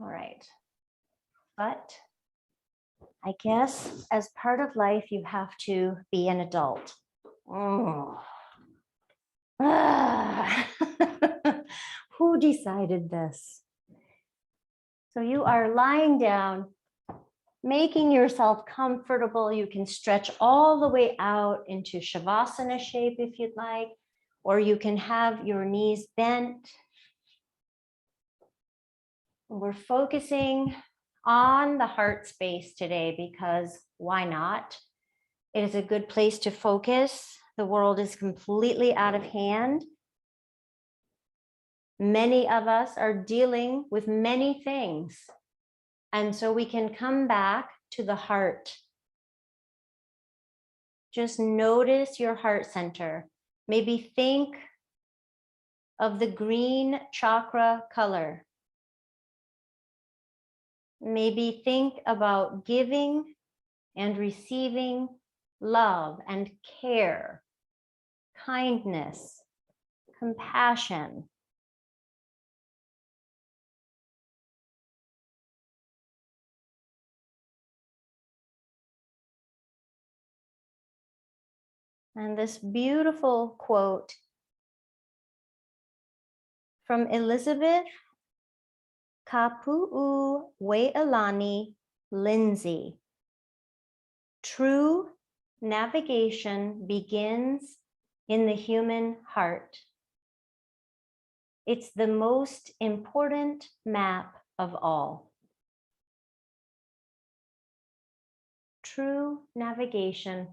All right. But I guess as part of life, you have to be an adult. Who decided this? So you are lying down, making yourself comfortable. You can stretch all the way out into Shavasana shape if you'd like, or you can have your knees bent. We're focusing on the heart space today because why not? It is a good place to focus. The world is completely out of hand. Many of us are dealing with many things. And so we can come back to the heart. Just notice your heart center. Maybe think of the green chakra color. Maybe think about giving and receiving love and care, kindness, compassion. And this beautiful quote from Elizabeth Kapu'u Weilani Lindsay. True navigation begins in the human heart. It's the most important map of all. True navigation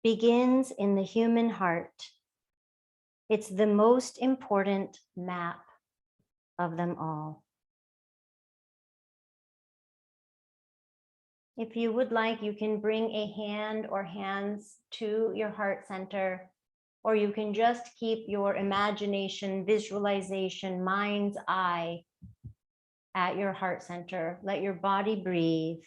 begins in the human heart. It's the most important map of them all. If you would like, you can bring a hand or hands to your heart center, or you can just keep your imagination, visualization, mind's eye at your heart center. Let your body breathe.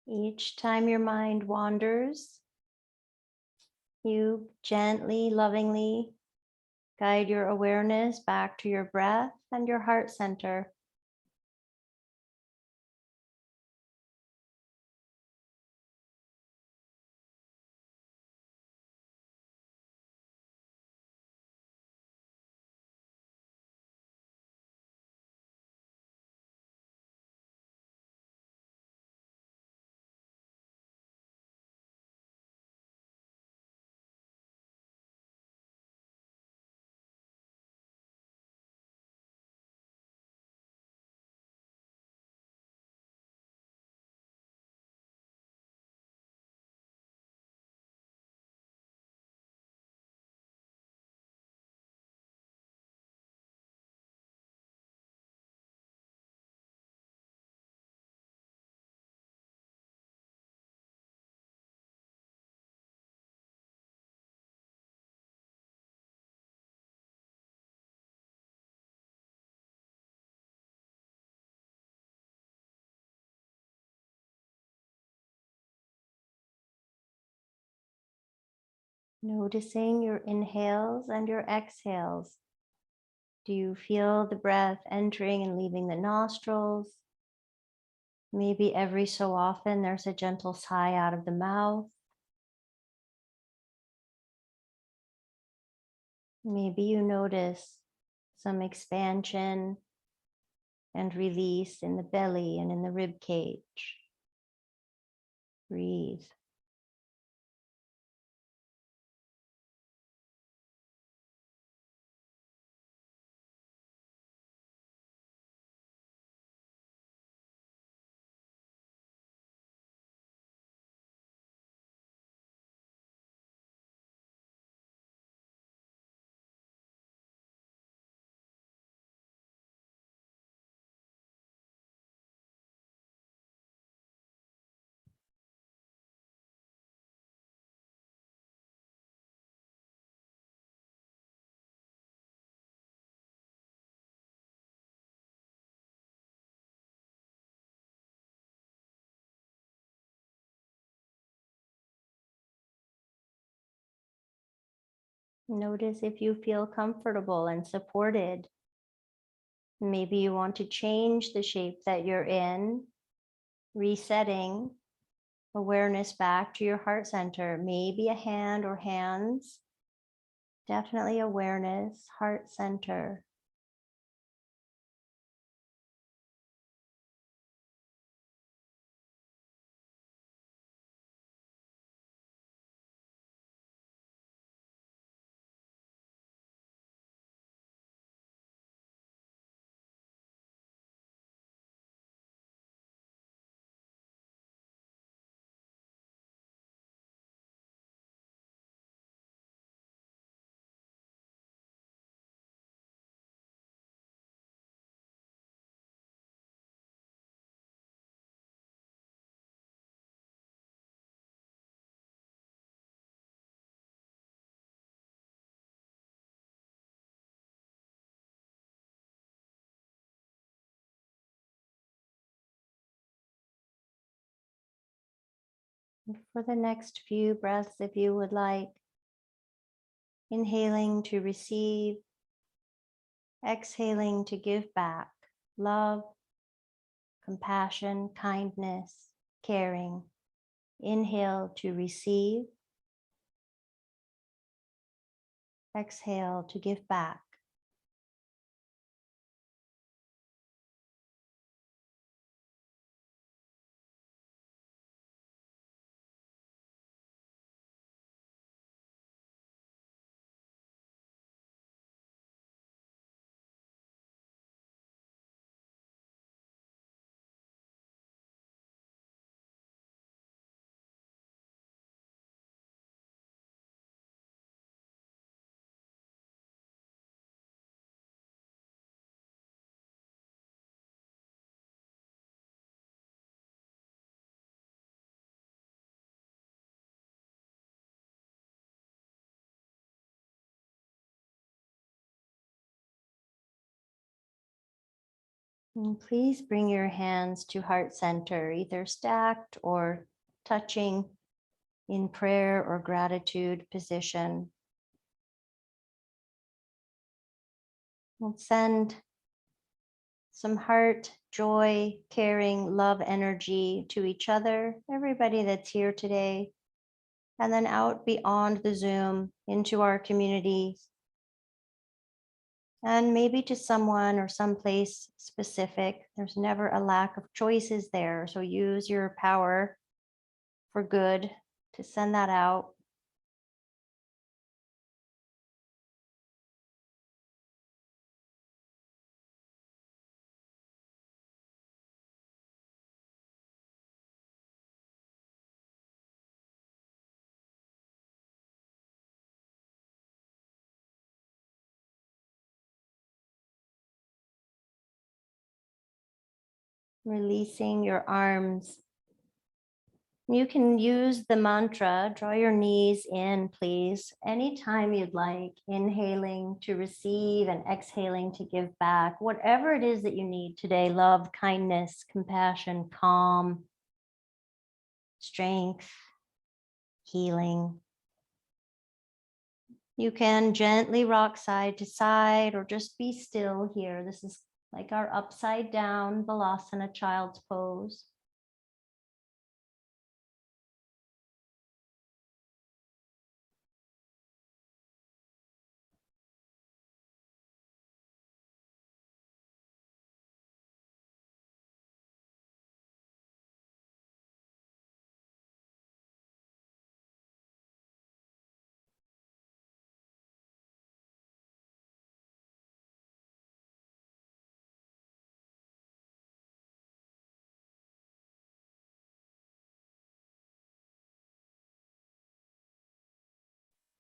Each time your mind wanders, you gently, lovingly guide your awareness back to your breath and your heart center. Noticing your inhales and your exhales. Do you feel the breath entering and leaving the nostrils? Maybe every so often there's a gentle sigh out of the mouth. Maybe you notice some expansion and release in the belly and in the rib cage. Breathe. Notice if you feel comfortable and supported. Maybe you want to change the shape that you're in, resetting awareness back to your heart center. Maybe a hand or hands. Definitely awareness, heart center. For the next few breaths, if you would like, inhaling to receive, exhaling to give back love, compassion, kindness, caring. Inhale to receive, exhale to give back. And please bring your hands to heart center, either stacked or touching in prayer or gratitude position. We'll send some heart, joy, caring, love energy to each other, everybody that's here today, and then out beyond the Zoom into our community, and maybe to someone or someplace specific. There's never a lack of choices there, so use your power for good to send that out. Releasing your arms. You can use the mantra, draw your knees in, please, anytime you'd like, inhaling to receive and exhaling to give back, whatever it is that you need today, love, kindness, compassion, calm, strength, healing. You can gently rock side to side or just be still here. This is like our upside down Balasana, child's pose.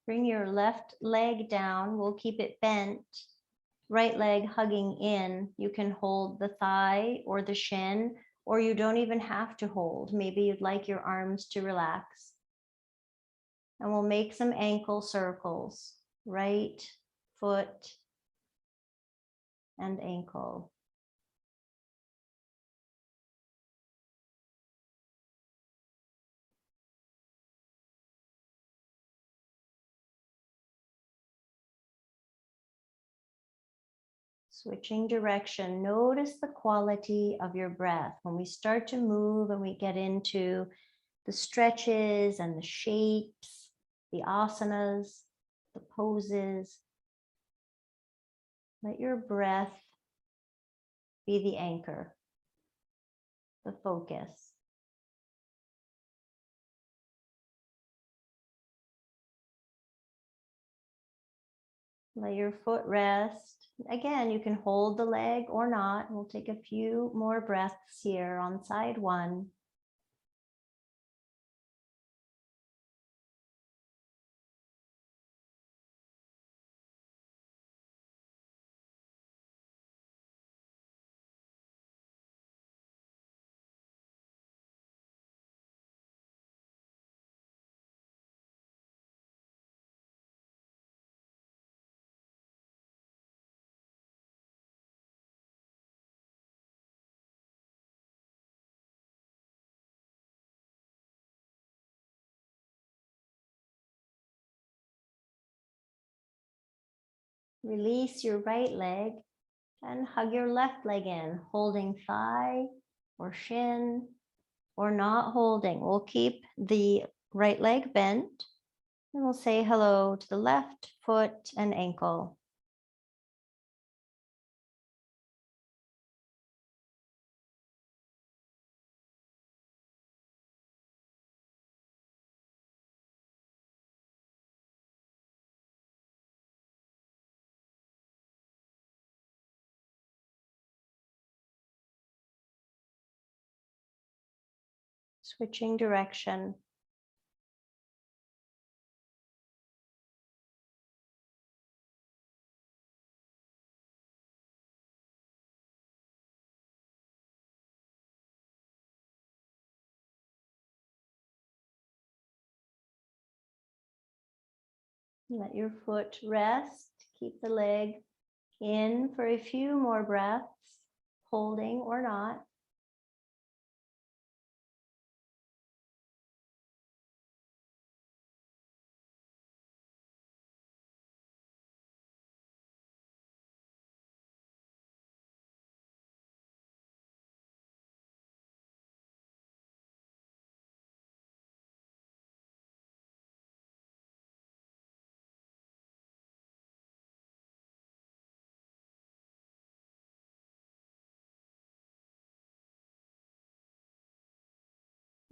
Bring your left leg down. We'll keep it bent. Right leg hugging in. You can hold the thigh or the shin, or you don't even have to hold. Maybe you'd like your arms to relax. And we'll make some ankle circles. Right foot and ankle. Switching direction, notice the quality of your breath. When we start to move and we get into the stretches and the shapes, the asanas, the poses, let your breath be the anchor, the focus. Let your foot rest. Again, you can hold the leg or not. We'll take a few more breaths here on side one. Release your right leg and hug your left leg in, holding thigh or shin or not holding. We'll keep the right leg bent and we'll say hello to the left foot and ankle. Switching direction. Let your foot rest. Keep the leg in for a few more breaths, holding or not.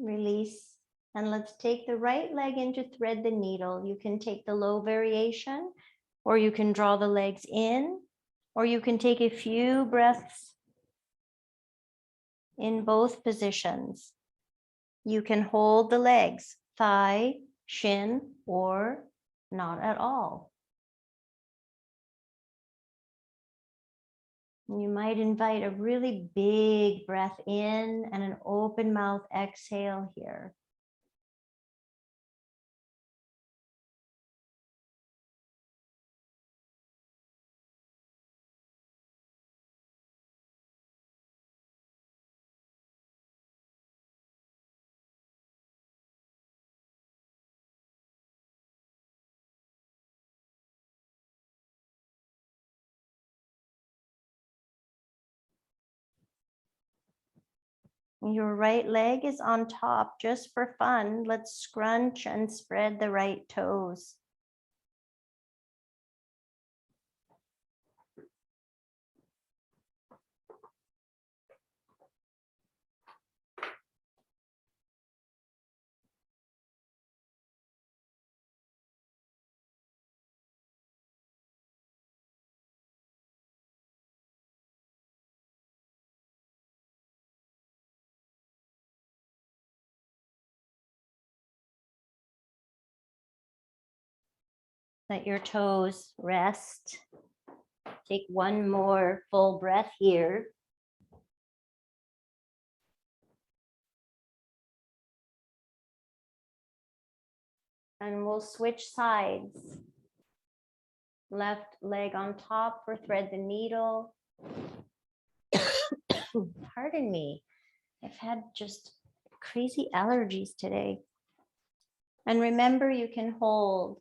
Release. And let's take the right leg in to thread the needle. You can take the low variation, or you can draw the legs in, or you can take a few breaths in both positions. You can hold the legs, thigh, shin, or not at all. You might invite a really big breath in and an open mouth exhale here. Your right leg is on top just for fun. Let's scrunch and spread the right toes. Let your toes rest. Take one more full breath here. And we'll switch sides. Left leg on top for thread the needle. Pardon me. I've had just crazy allergies today. And remember, you can hold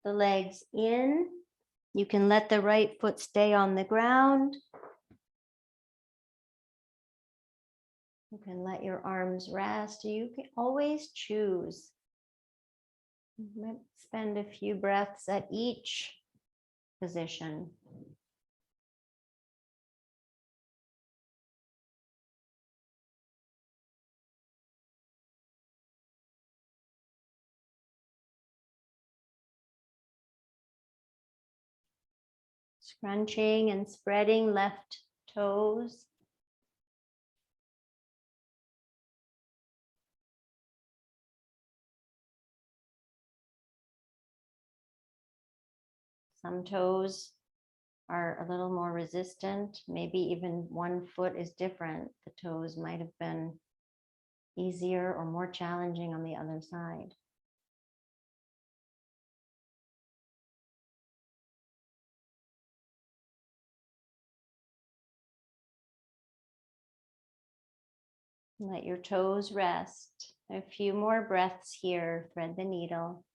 the legs in. You can let the right foot stay on the ground. You can let your arms rest. You can always choose. You might spend a few breaths at each position. Scrunching and spreading left toes. Some toes are a little more resistant. Maybe even one foot is different. The toes might have been easier or more challenging on the other side. Let your toes rest. A few more breaths here. Thread the needle.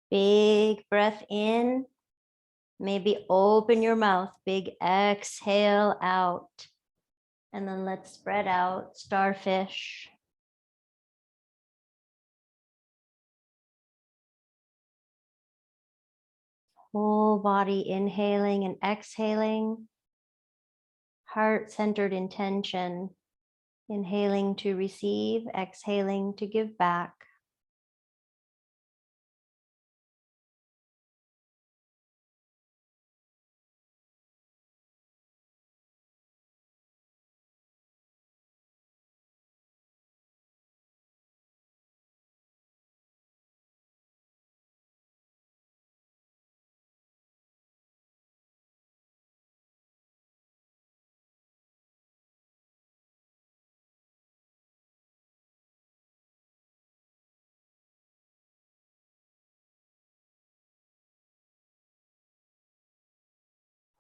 Big breath in. Maybe open your mouth. Big exhale out. And then let's spread out, starfish. Whole body inhaling and exhaling. Heart-centered intention. Inhaling to receive, exhaling to give back.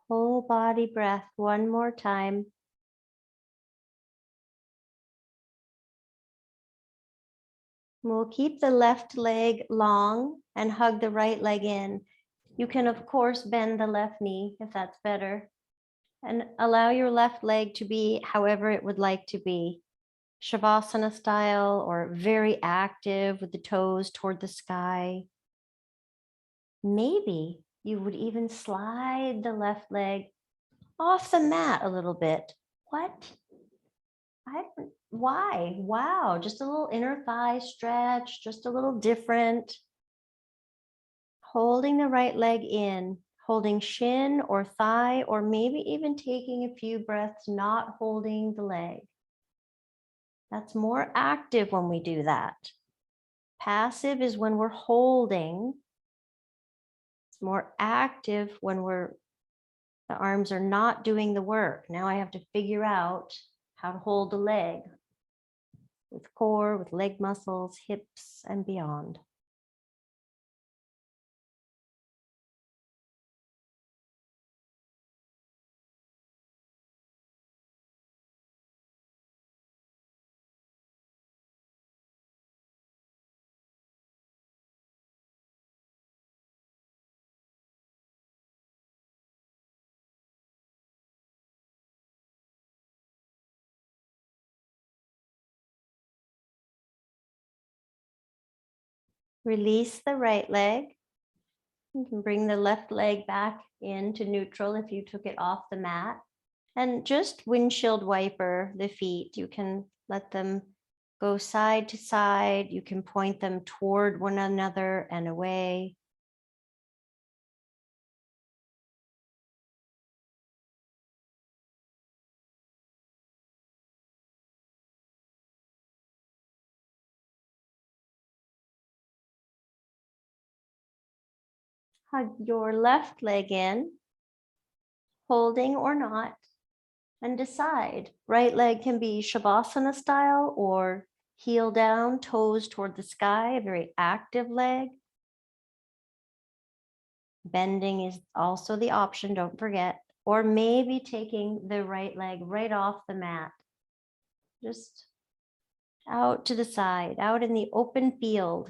Whole body breath one more time. We'll keep the left leg long and hug the right leg in. You can, of course, bend the left knee if that's better. And allow your left leg to be however it would like to be. Shavasana style or very active with the toes toward the sky. Maybe you would even slide the left leg off the mat a little bit. What? Why? Wow, just a little inner thigh stretch, just a little different. Holding the right leg in, holding shin or thigh, or maybe even taking a few breaths, not holding the leg. That's more active when we do that. Passive is when we're holding. It's more active when the arms are not doing the work. Now I have to figure out how to hold the leg with core, with leg muscles, hips, and beyond. Release the right leg. You can bring the left leg back into neutral if you took it off the mat. And just windshield wiper the feet. You can let them go side to side. You can point them toward one another and away. Hug your left leg in, holding or not, and decide. Right leg can be Shavasana style or heel down, toes toward the sky, a very active leg. Bending is also the option, don't forget. Or maybe taking the right leg right off the mat. Just out to the side, out in the open field.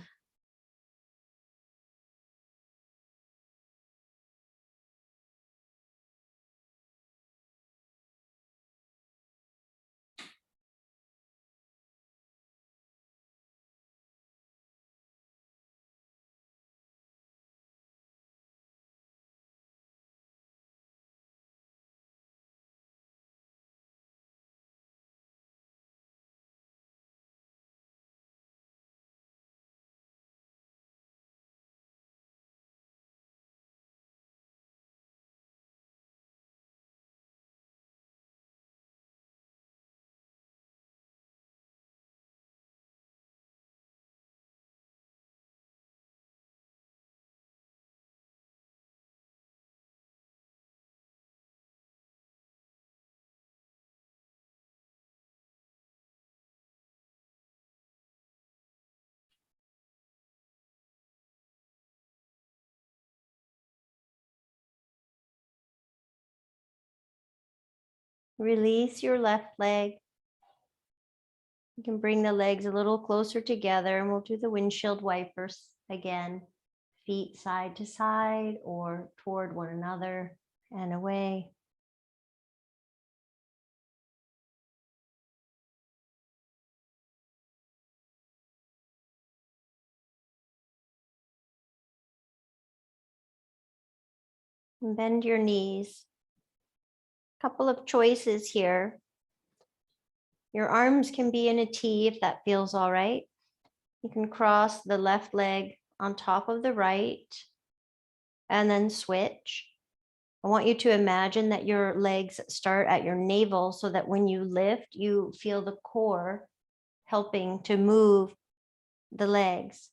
Release your left leg. You can bring the legs a little closer together and we'll do the windshield wipers again. Feet side to side or toward one another and away. And bend your knees. Couple of choices here. Your arms can be in a T if that feels all right. You can cross the left leg on top of the right and then switch. I want you to imagine that your legs start at your navel so that when you lift, you feel the core helping to move the legs.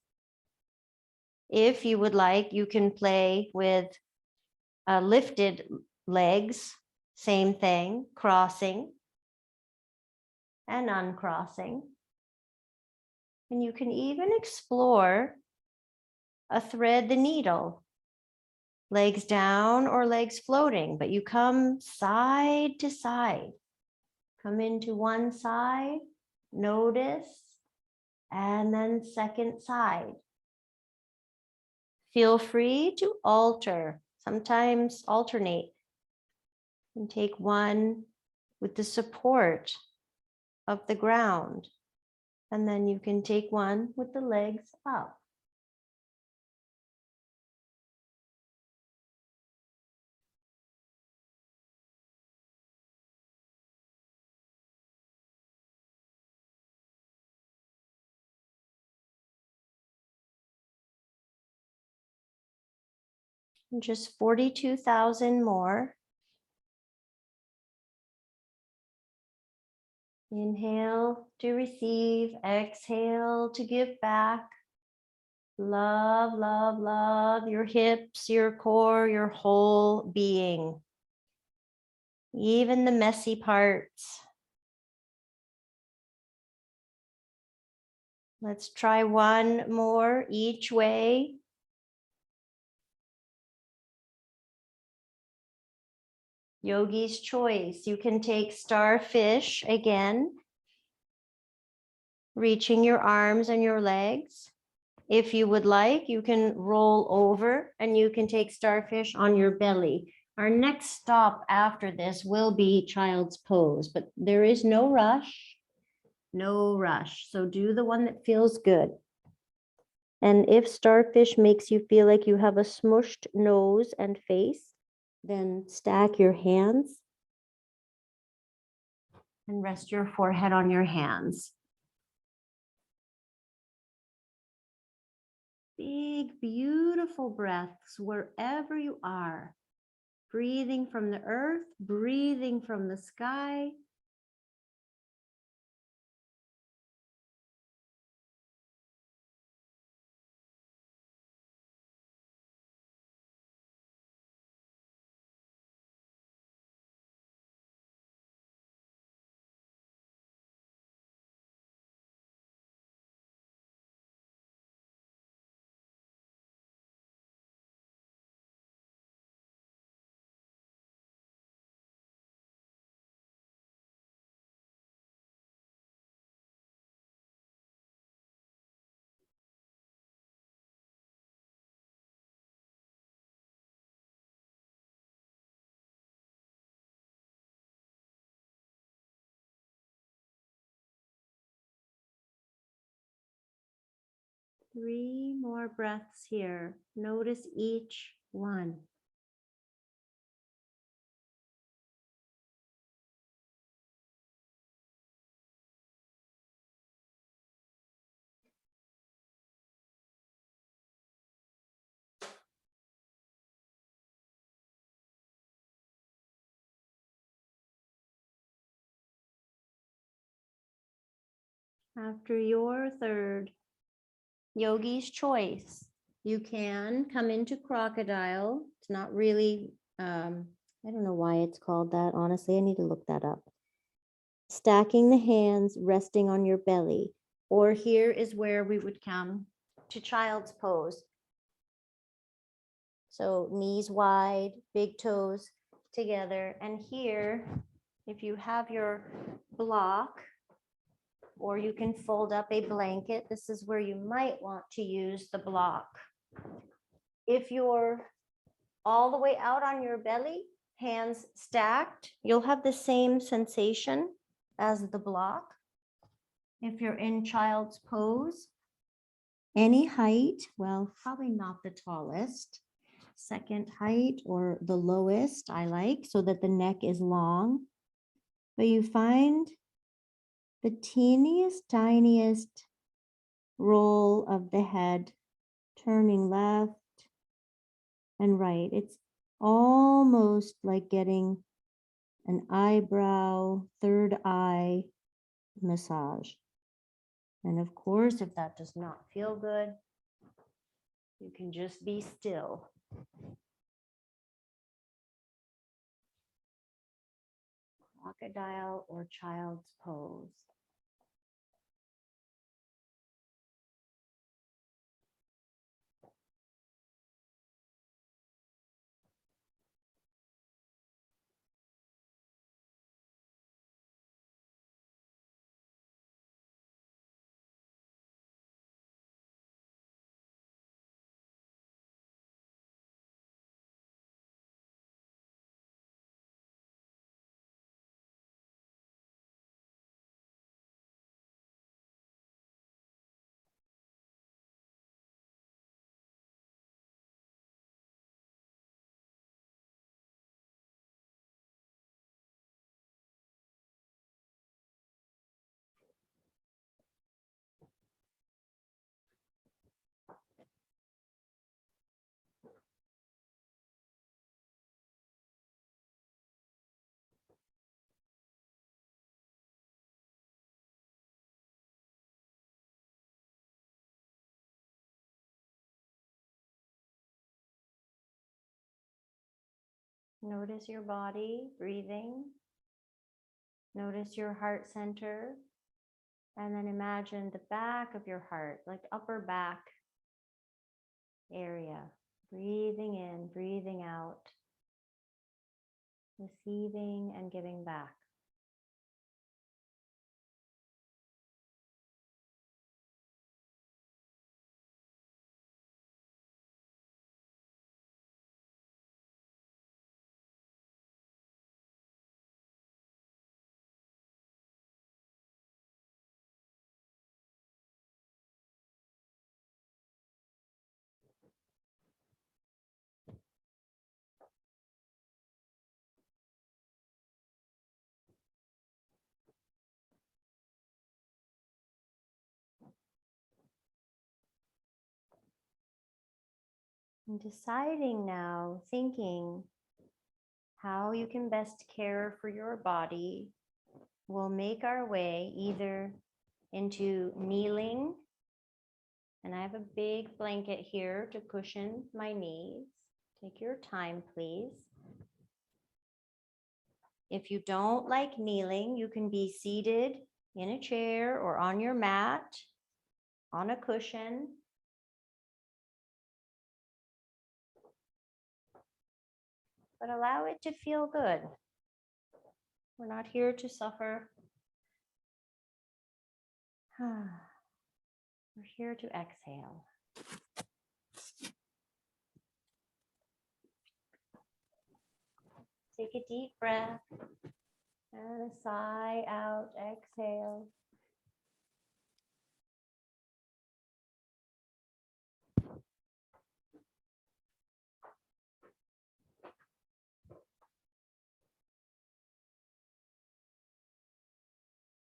If you would like, you can play with lifted legs, same thing, crossing and uncrossing. And you can even explore a thread the needle, legs down or legs floating, but you come side to side. Come into one side, notice, and then second side. Feel free to alter, sometimes alternate. And take one with the support of the ground. And then you can take one with the legs up. And just 42,000 more. Inhale to receive, exhale to give back. Love, love, love your hips, your core, your whole being. Even the messy parts. Let's try one more each way. Yogi's choice. You can take starfish again, reaching your arms and your legs. If you would like, you can roll over and you can take starfish on your belly. Our next stop after this will be child's pose, but there is no rush, no rush. So do the one that feels good. And if starfish makes you feel like you have a smushed nose and face, then stack your hands and rest your forehead on your hands. Big, beautiful breaths wherever you are. Breathing from the earth, breathing from the sky. Three more breaths here. Notice each one. After your third, yogi's choice. You can come into crocodile. It's not really, I don't know why it's called that. Honestly, I need to look that up. Stacking the hands, resting on your belly. Or here is where we would come to child's pose. So knees wide, big toes together. And here, if you have your block, or you can fold up a blanket, this is where you might want to use the block. If you're all the way out on your belly, hands stacked, you'll have the same sensation as the block. If you're in child's pose, any height, well, probably not the tallest, second height or the lowest I like, so that the neck is long. But you find the teeniest, tiniest roll of the head, turning left and right. It's almost like getting an eyebrow, third eye massage. And of course, if that does not feel good, you can just be still. Crocodile or child's pose. Notice your body breathing. Notice your heart center. And then imagine the back of your heart, like upper back area. Breathing in, breathing out. Receiving and giving back. And deciding now, thinking how you can best care for your body, we'll make our way either into kneeling, and I have a big blanket here to cushion my knees. Take your time, please. If you don't like kneeling, you can be seated in a chair or on your mat, on a cushion. But allow it to feel good. We're not here to suffer. We're here to exhale. Take a deep breath and a sigh out, exhale.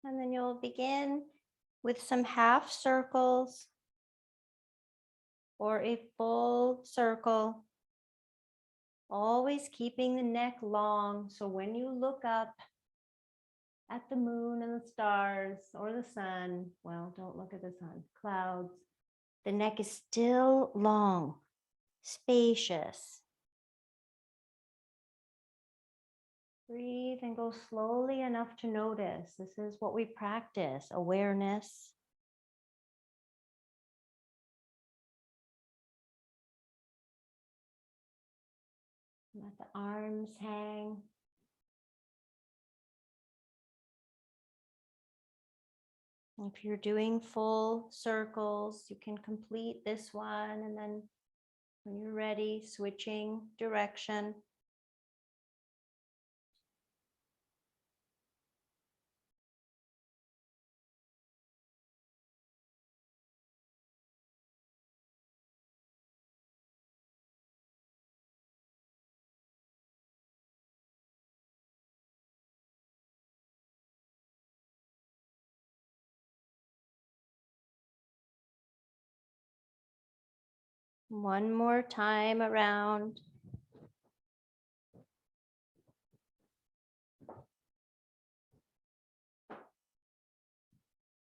And then you'll begin with some half circles or a full circle, always keeping the neck long. So when you look up at the moon and the stars or the sun, well, don't look at the sun, clouds, the neck is still long, spacious. Breathe and go slowly enough to notice. This is what we practice, awareness. Let the arms hang. If you're doing full circles, you can complete this one, and then when you're ready, switching direction. One more time around.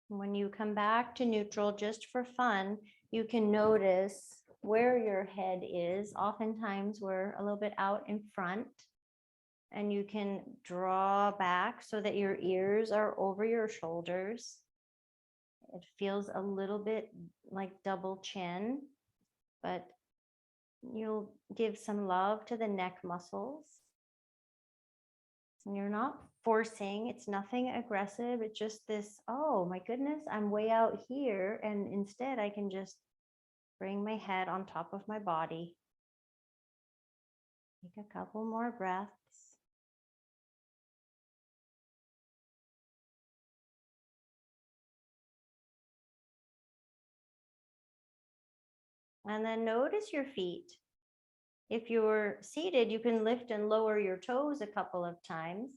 When you come back to neutral, just for fun, you can notice where your head is. Oftentimes we're a little bit out in front, and you can draw back so that your ears are over your shoulders. It feels a little bit like double chin, but you'll give some love to the neck muscles. And you're not forcing, it's nothing aggressive. It's just this, oh my goodness, I'm way out here. And instead I can just bring my head on top of my body. Take a couple more breaths. And then notice your feet. If you're seated, you can lift and lower your toes a couple of times.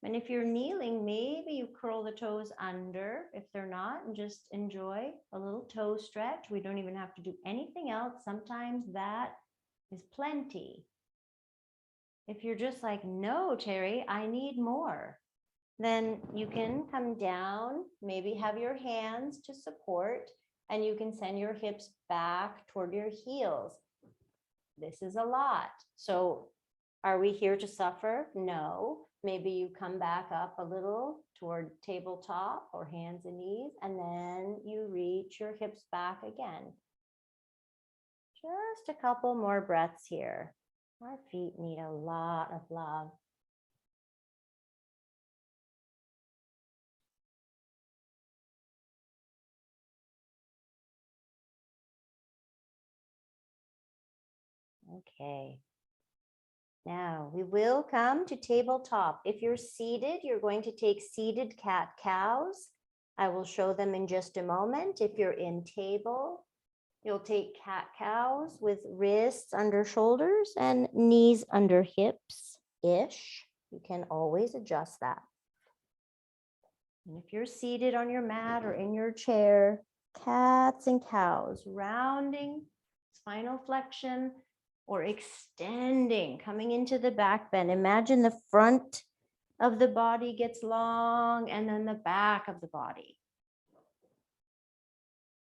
And if you're kneeling, maybe you curl the toes under if they're not, and just enjoy a little toe stretch. We don't even have to do anything else. Sometimes that is plenty. If you're just like, no, Terry, I need more, then you can come down, maybe have your hands to support, and you can send your hips back toward your heels. This is a lot. So are we here to suffer? No. Maybe you come back up a little toward tabletop or hands and knees, and then you reach your hips back again. Just a couple more breaths here. Our feet need a lot of love. Okay. Now we will come to tabletop. If you're seated, you're going to take seated cat-cows. I will show them in just a moment. If you're in table, you'll take cat-cows with wrists under shoulders and knees under hips-ish. You can always adjust that. And if you're seated on your mat or in your chair, cats and cows, rounding, spinal flexion, or extending, coming into the back bend. Imagine the front of the body gets long and then the back of the body.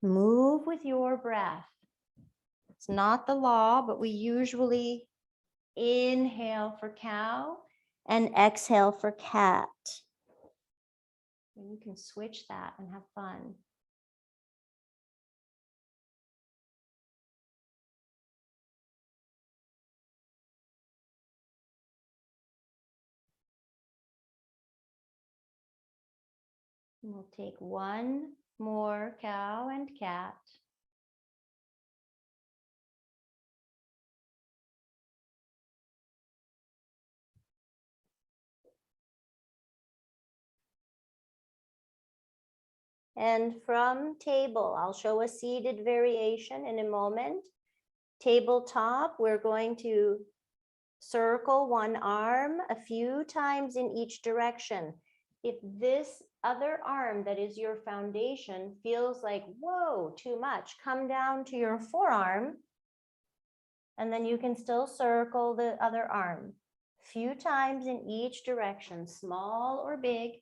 Move with your breath. It's not the law, but we usually inhale for cow and exhale for cat. And you can switch that and have fun. And we'll take one more cow and cat. And from table, I'll show a seated variation in a moment. Tabletop, we're going to circle one arm a few times in each direction. If this other arm that is your foundation feels like, whoa, too much, come down to your forearm, and then you can still circle the other arm. Few times in each direction, small or big.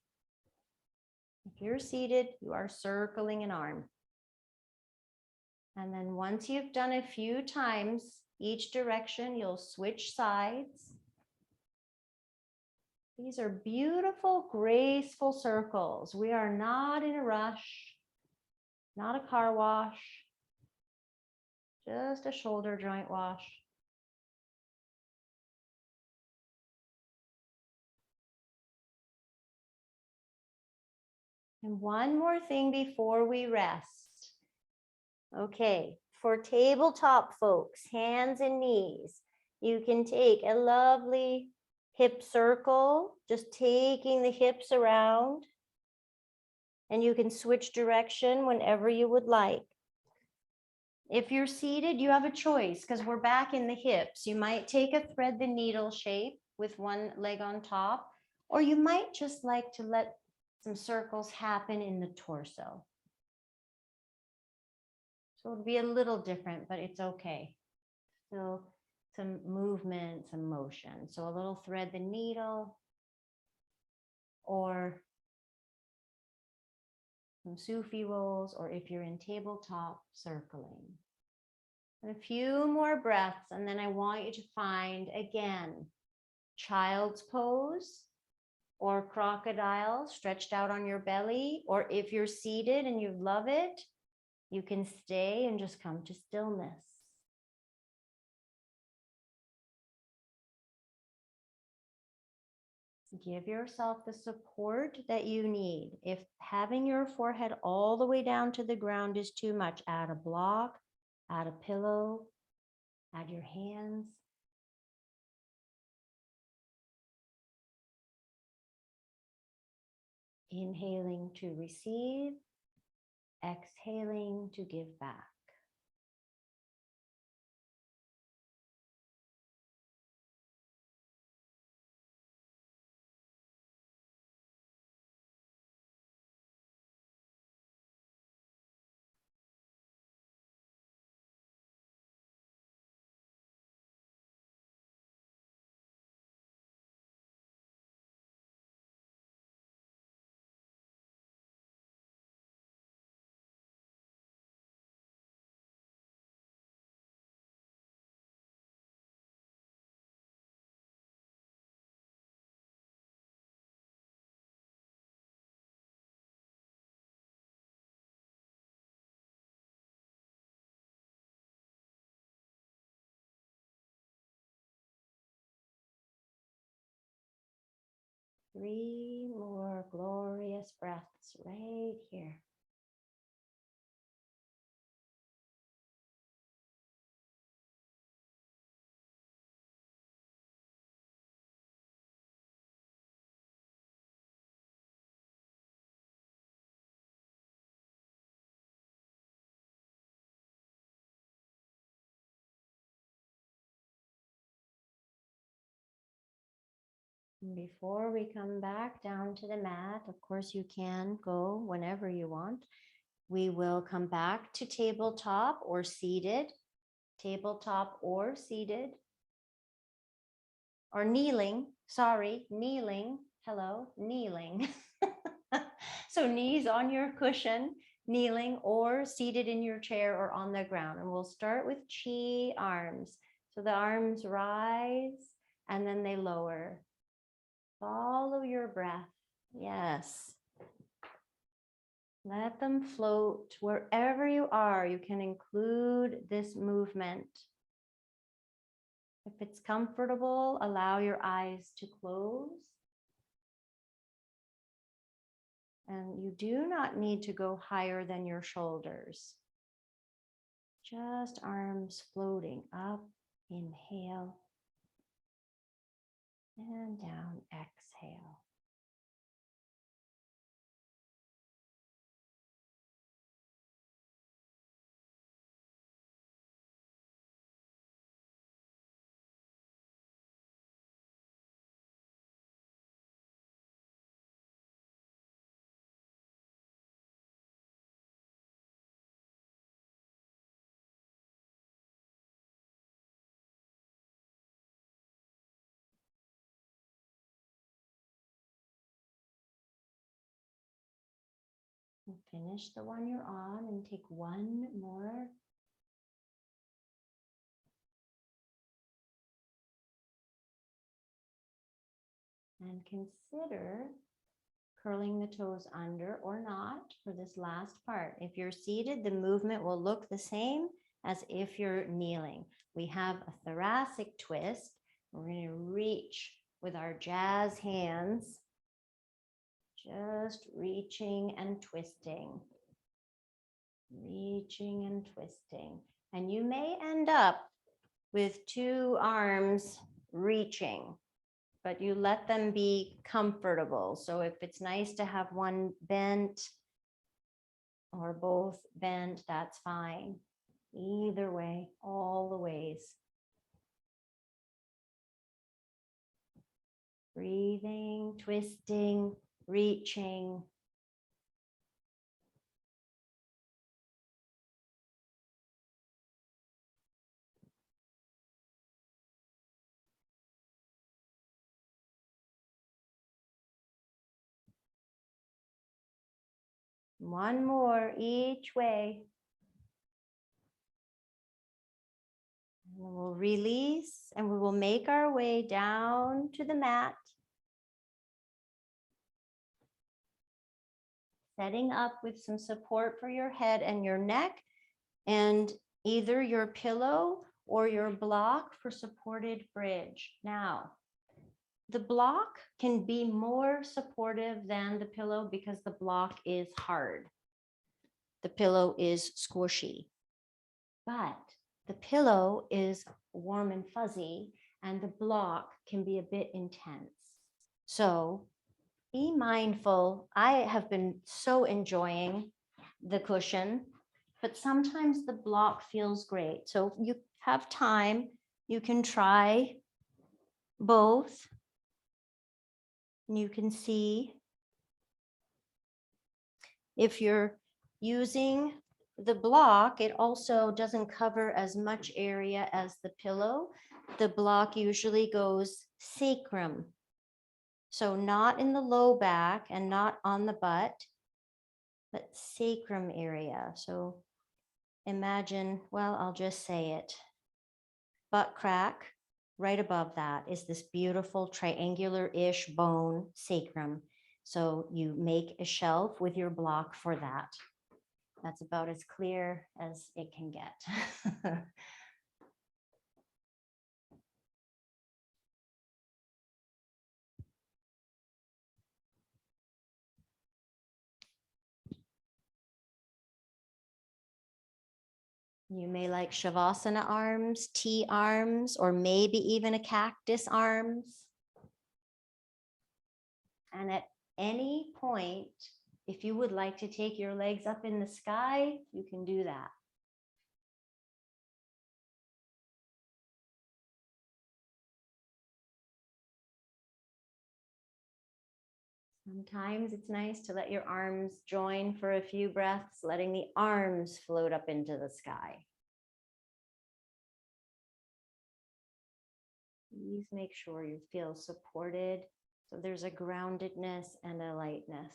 If you're seated, you are circling an arm. And then once you've done a few times each direction, you'll switch sides. These are beautiful, graceful circles. We are not in a rush, not a car wash, just a shoulder joint wash. And one more thing before we rest. Okay, for tabletop folks, hands and knees, you can take a lovely hip circle, just taking the hips around, and you can switch direction whenever you would like. If you're seated, you have a choice because we're back in the hips. You might take a thread the needle shape with one leg on top, or you might just like to let some circles happen in the torso. So it'll be a little different, but it's okay. So some movement, some motion. So a little thread the needle or some Sufi rolls, or if you're in tabletop, circling. And a few more breaths, and then I want you to find, again, child's pose or crocodile stretched out on your belly, or if you're seated and you love it, you can stay and just come to stillness. Give yourself the support that you need. If having your forehead all the way down to the ground is too much, add a block, add a pillow, add your hands. Inhaling to receive, exhaling to give back. Three more glorious breaths right here. Before we come back down to the mat, of course you can go whenever you want. We will come back to tabletop or seated. tabletop or seated, or kneeling, sorry, kneeling, hello, kneeling. So knees on your cushion, kneeling, or seated in your chair or on the ground. And we'll start with chi arms. So the arms rise and then they lower. Follow your breath. Yes. Let them float wherever you are. You can include this movement. If it's comfortable, allow your eyes to close. And you do not need to go higher than your shoulders. Just arms floating up, inhale, and down, exhale. And finish the one you're on and take one more. And consider curling the toes under or not for this last part. If you're seated, the movement will look the same as if you're kneeling. We have a thoracic twist. We're going to reach with our jazz hands, just reaching and twisting, reaching and twisting. And you may end up with two arms reaching, but you let them be comfortable. So if it's nice to have one bent or both bent, that's fine. Either way, all the ways. Breathing, twisting, reaching. One more each way. And then we'll release and we will make our way down to the mat. Setting up with some support for your head and your neck, and either your pillow or your block for supported bridge. Now, the block can be more supportive than the pillow because the block is hard. The pillow is squishy, but the pillow is warm and fuzzy, and the block can be a bit intense. So be mindful. I have been so enjoying the cushion, but sometimes the block feels great. So if you have time, you can try both. And you can see if you're using the block, it also doesn't cover as much area as the pillow. The block usually goes sacrum. So not in the low back and not on the butt, but sacrum area. So imagine, well, I'll just say it. Butt crack, right above that is this beautiful triangular-ish bone, sacrum. So you make a shelf with your block for that. That's about as clear as it can get. You may like Shavasana arms, T arms, or maybe even a cactus arms. And at any point, if you would like to take your legs up in the sky, you can do that. Sometimes it's nice to let your arms join for a few breaths, letting the arms float up into the sky. please make sure you feel supported. So there's a groundedness and a lightness.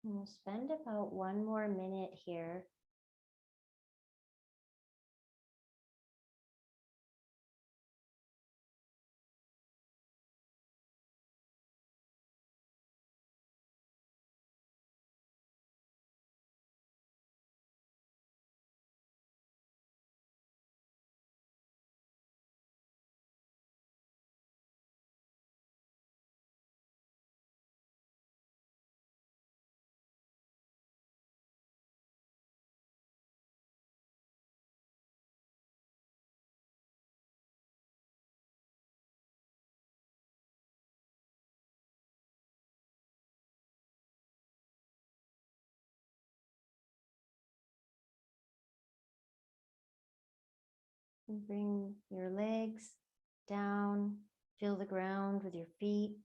And we'll spend about 1 more minute here. And bring your legs down, feel the ground with your feet.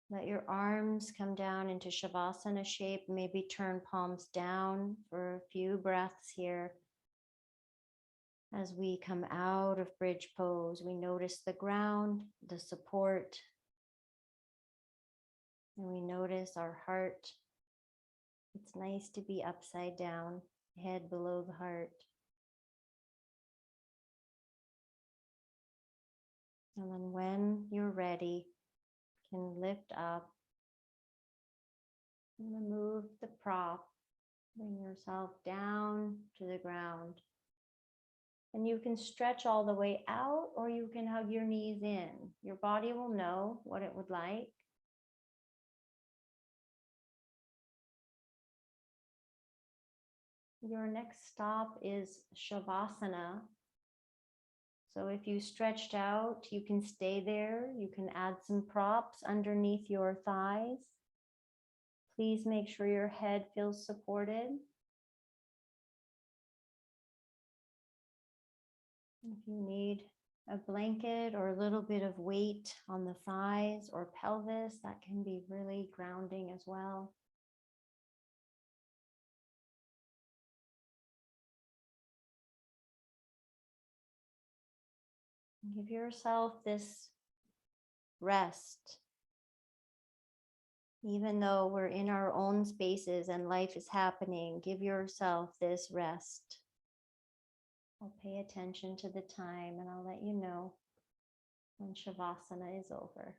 Let your arms come down into Shavasana shape. Maybe turn palms down for a few breaths here. As we come out of bridge pose, we notice the ground, the support, and we notice our heart. It's nice to be upside down, head below the heart. And then when you're ready, you can lift up and remove the prop. Bring yourself down to the ground. And you can stretch all the way out, or you can hug your knees in. Your body will know what it would like. Your next stop is Shavasana. So if you stretched out, you can stay there. You can add some props underneath your thighs. Please make sure your head feels supported. If you need a blanket or a little bit of weight on the thighs or pelvis, that can be really grounding as well. Give yourself this rest. Even though we're in our own spaces and life is happening, give yourself this rest. I'll pay attention to the time and I'll let you know when Shavasana is over.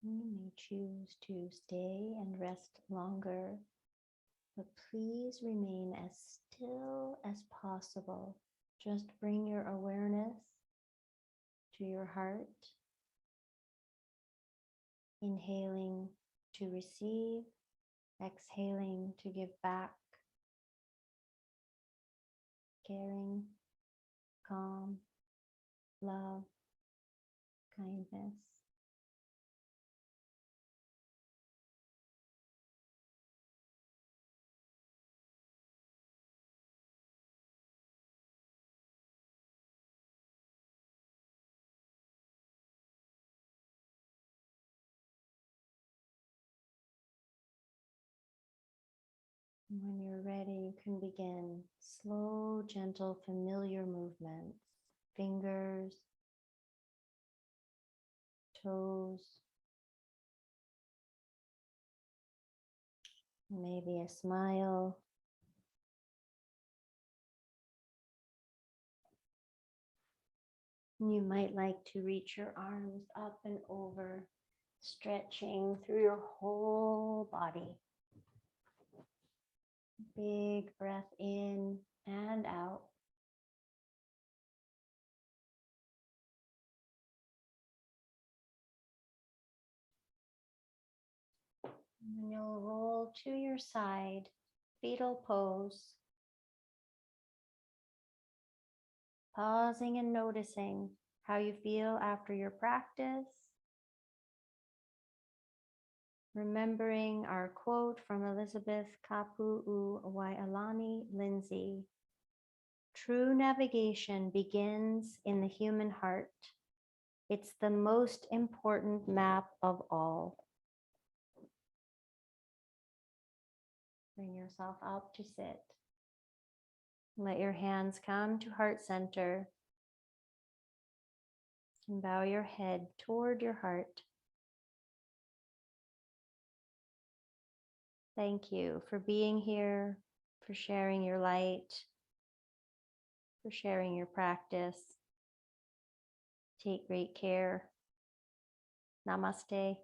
You may choose to stay and rest longer, but please remain as still as possible. Just bring your awareness to your heart, inhaling to receive, exhaling to give back, caring, calm, love, kindness. When you're ready, you can begin slow, gentle, familiar movements. Fingers, toes, maybe a smile. You might like to reach your arms up and over, stretching through your whole body. Big breath in and out. And then you'll roll to your side, fetal pose. Pausing and noticing how you feel after your practice. Remembering our quote from Elizabeth Kapu'u-Waialani Lindsay. True navigation begins in the human heart. It's the most important map of all. Bring yourself up to sit. Let your hands come to heart center. And bow your head toward your heart. Thank you for being here, for sharing your light, for sharing your practice. Take great care. Namaste.